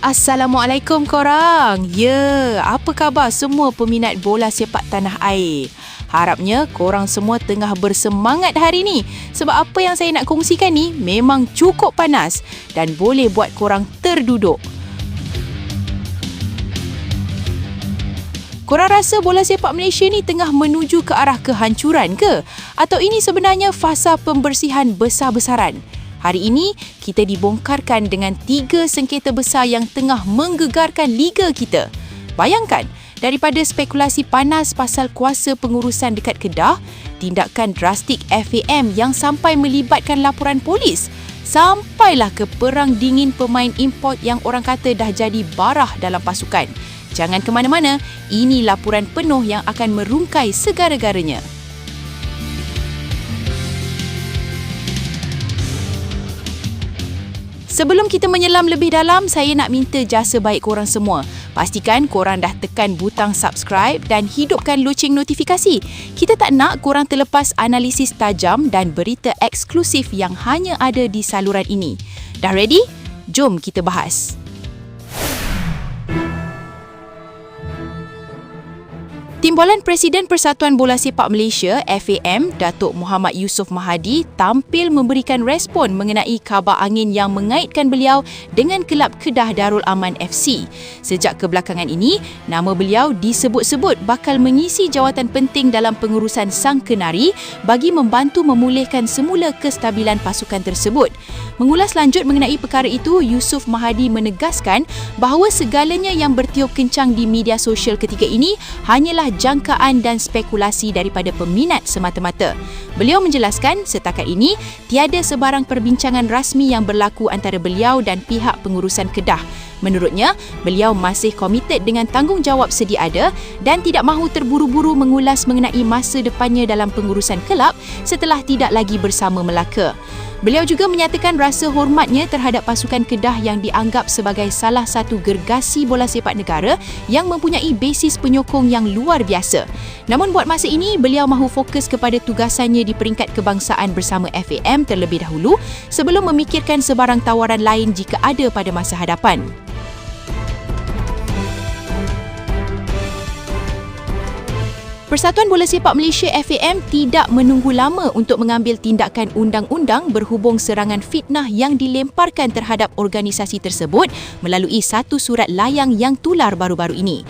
Assalamualaikum korang. Ya, apa khabar semua peminat bola sepak tanah air? Harapnya korang semua tengah bersemangat hari ni. Sebab apa yang saya nak kongsikan ni memang cukup panas dan boleh buat korang terduduk. Korang rasa bola sepak Malaysia ni tengah menuju ke arah kehancuran ke? Atau ini sebenarnya fasa pembersihan besar-besaran? Hari ini, kita dibongkarkan dengan 3 sengketa besar yang tengah menggegarkan liga kita. Bayangkan, daripada spekulasi panas pasal kuasa pengurusan dekat Kedah, tindakan drastik FAM yang sampai melibatkan laporan polis, sampailah ke perang dingin pemain import yang orang kata dah jadi barah dalam pasukan. Jangan ke mana-mana, ini laporan penuh yang akan merungkai segara-garanya. Sebelum kita menyelam lebih dalam, saya nak minta jasa baik korang semua. Pastikan korang dah tekan butang subscribe dan hidupkan loceng notifikasi. Kita tak nak korang terlepas analisis tajam dan berita eksklusif yang hanya ada di saluran ini. Dah ready? Jom kita bahas. Timbalan Presiden Persatuan Bola Sepak Malaysia (FAM) Datuk Muhammad Yusof Mahadi tampil memberikan respon mengenai khabar angin yang mengaitkan beliau dengan kelab Kedah Darul Aman FC. Sejak kebelakangan ini, nama beliau disebut-sebut bakal mengisi jawatan penting dalam pengurusan Sang Kenari bagi membantu memulihkan semula kestabilan pasukan tersebut. Mengulas lanjut mengenai perkara itu, Yusof Mahadi menegaskan bahawa segalanya yang bertiup kencang di media sosial ketika ini hanyalah jangkaan dan spekulasi daripada peminat semata-mata. Beliau menjelaskan setakat ini tiada sebarang perbincangan rasmi yang berlaku antara beliau dan pihak pengurusan Kedah. Menurutnya, beliau masih komited dengan tanggungjawab sedia ada dan tidak mahu terburu-buru mengulas mengenai masa depannya dalam pengurusan kelab setelah tidak lagi bersama Melaka. Beliau juga menyatakan rasa hormatnya terhadap pasukan Kedah yang dianggap sebagai salah satu gergasi bola sepak negara yang mempunyai basis penyokong yang luar biasa. Namun buat masa ini, beliau mahu fokus kepada tugasannya di peringkat kebangsaan bersama FAM terlebih dahulu sebelum memikirkan sebarang tawaran lain jika ada pada masa hadapan. Persatuan Bola Sepak Malaysia (FAM) tidak menunggu lama untuk mengambil tindakan undang-undang berhubung serangan fitnah yang dilemparkan terhadap organisasi tersebut melalui satu surat layang yang tular baru-baru ini.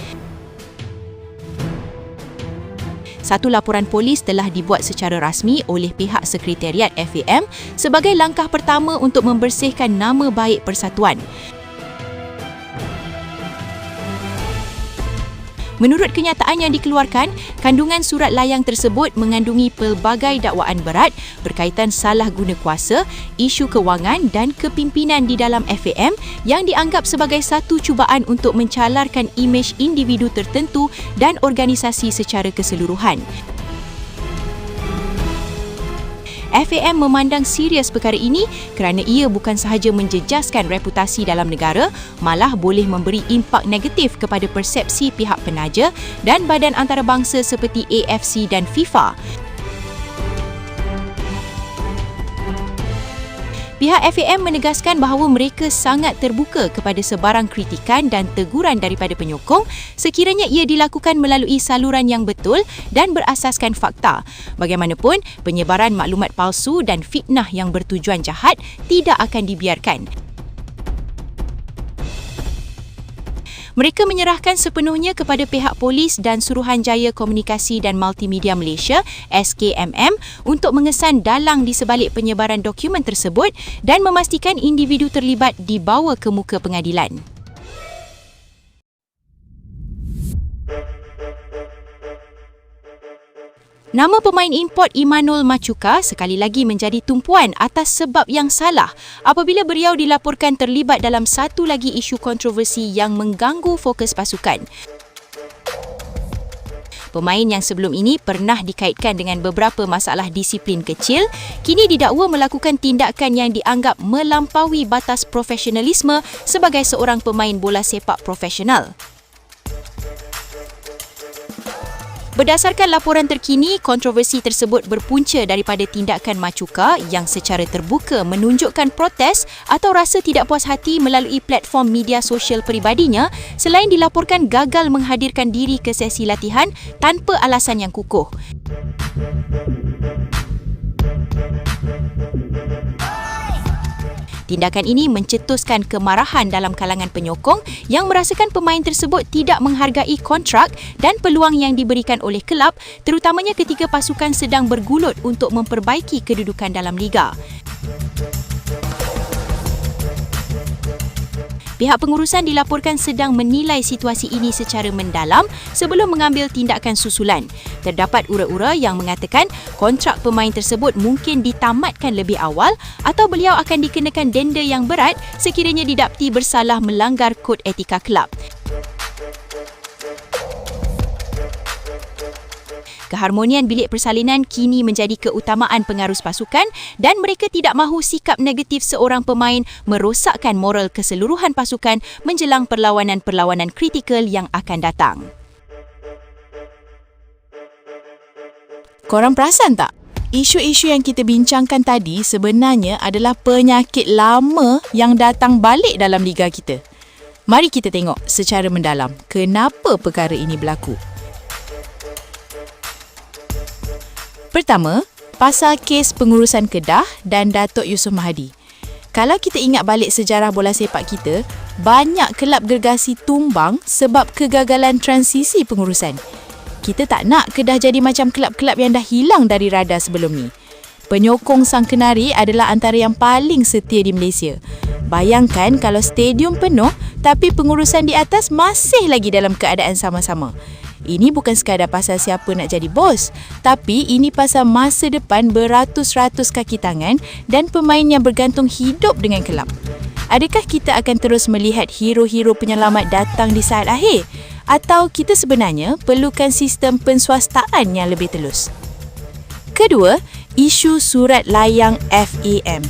Satu laporan polis telah dibuat secara rasmi oleh pihak Sekretariat FAM sebagai langkah pertama untuk membersihkan nama baik persatuan. Menurut kenyataan yang dikeluarkan, kandungan surat layang tersebut mengandungi pelbagai dakwaan berat berkaitan salah guna kuasa, isu kewangan dan kepimpinan di dalam FAM yang dianggap sebagai satu cubaan untuk mencalarkan imej individu tertentu dan organisasi secara keseluruhan. FAM memandang serius perkara ini kerana ia bukan sahaja menjejaskan reputasi dalam negara, malah boleh memberi impak negatif kepada persepsi pihak penaja dan badan antarabangsa seperti AFC dan FIFA. Pihak FAM menegaskan bahawa mereka sangat terbuka kepada sebarang kritikan dan teguran daripada penyokong sekiranya ia dilakukan melalui saluran yang betul dan berasaskan fakta. Bagaimanapun, penyebaran maklumat palsu dan fitnah yang bertujuan jahat tidak akan dibiarkan. Mereka menyerahkan sepenuhnya kepada pihak polis dan Suruhanjaya Komunikasi dan Multimedia Malaysia (SKMM) untuk mengesan dalang di sebalik penyebaran dokumen tersebut dan memastikan individu terlibat dibawa ke muka pengadilan. Nama pemain import Imanul Machuca sekali lagi menjadi tumpuan atas sebab yang salah apabila beliau dilaporkan terlibat dalam satu lagi isu kontroversi yang mengganggu fokus pasukan. Pemain yang sebelum ini pernah dikaitkan dengan beberapa masalah disiplin kecil, kini didakwa melakukan tindakan yang dianggap melampaui batas profesionalisme sebagai seorang pemain bola sepak profesional. Berdasarkan laporan terkini, kontroversi tersebut berpunca daripada tindakan Machuca yang secara terbuka menunjukkan protes atau rasa tidak puas hati melalui platform media sosial peribadinya selain dilaporkan gagal menghadirkan diri ke sesi latihan tanpa alasan yang kukuh. Tindakan ini mencetuskan kemarahan dalam kalangan penyokong yang merasakan pemain tersebut tidak menghargai kontrak dan peluang yang diberikan oleh kelab, terutamanya ketika pasukan sedang bergulut untuk memperbaiki kedudukan dalam liga. Pihak pengurusan dilaporkan sedang menilai situasi ini secara mendalam sebelum mengambil tindakan susulan. Terdapat ura-ura yang mengatakan kontrak pemain tersebut mungkin ditamatkan lebih awal atau beliau akan dikenakan denda yang berat sekiranya didapti bersalah melanggar kod etika kelab. Keharmonian bilik persalinan kini menjadi keutamaan pengarus pasukan dan mereka tidak mahu sikap negatif seorang pemain merosakkan moral keseluruhan pasukan menjelang perlawanan-perlawanan kritikal yang akan datang. Korang perasan tak? Isu-isu yang kita bincangkan tadi sebenarnya adalah penyakit lama yang datang balik dalam liga kita. Mari kita tengok secara mendalam kenapa perkara ini berlaku. Pertama, pasal kes pengurusan Kedah dan Datuk Yusof Mahadi. Kalau kita ingat balik sejarah bola sepak kita, banyak kelab gergasi tumbang sebab kegagalan transisi pengurusan. Kita tak nak Kedah jadi macam kelab-kelab yang dah hilang dari radar sebelum ni. Penyokong Sang Kenari adalah antara yang paling setia di Malaysia. Bayangkan kalau stadium penuh tapi pengurusan di atas masih lagi dalam keadaan sama-sama. Ini bukan sekadar pasal siapa nak jadi bos, tapi ini pasal masa depan beratus-ratus kaki tangan dan pemain yang bergantung hidup dengan kelab. Adakah kita akan terus melihat hero-hero penyelamat datang di saat akhir? Atau kita sebenarnya perlukan sistem penswastaan yang lebih telus? Kedua, isu surat layang FAM.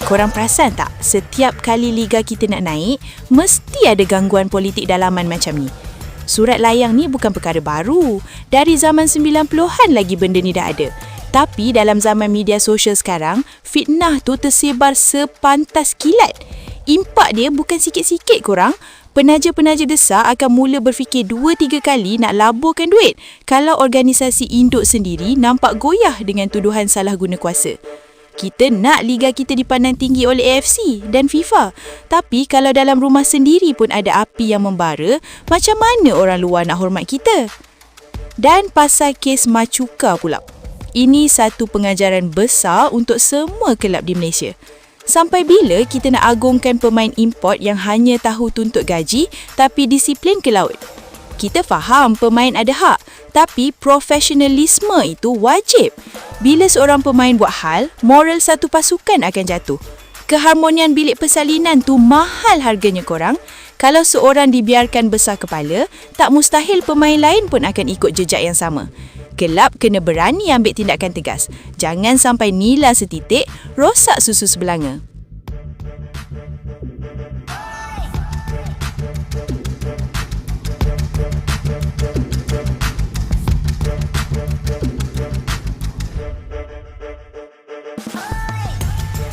Korang perasan tak, setiap kali liga kita nak naik, mesti ada gangguan politik dalaman macam ni. Surat layang ni bukan perkara baru. Dari zaman 90-an lagi benda ni dah ada. Tapi dalam zaman media sosial sekarang, fitnah tu tersebar sepantas kilat. Impak dia bukan sikit-sikit korang. Penaja-penaja besar akan mula berfikir 2-3 kali nak laburkan duit kalau organisasi induk sendiri nampak goyah dengan tuduhan salah guna kuasa. Kita nak liga kita dipandang tinggi oleh AFC dan FIFA. Tapi kalau dalam rumah sendiri pun ada api yang membara, macam mana orang luar nak hormat kita? Dan pasal kes Machuca pula. Ini satu pengajaran besar untuk semua kelab di Malaysia. Sampai bila kita nak agungkan pemain import yang hanya tahu tuntut gaji tapi disiplin ke laut? Kita faham pemain ada hak, tapi profesionalisme itu wajib. Bila seorang pemain buat hal, moral satu pasukan akan jatuh. Keharmonian bilik persalinan tu mahal harganya korang. Kalau seorang dibiarkan besar kepala, tak mustahil pemain lain pun akan ikut jejak yang sama. Kelab kena berani ambil tindakan tegas. Jangan sampai nila setitik, rosak susu sebelanga.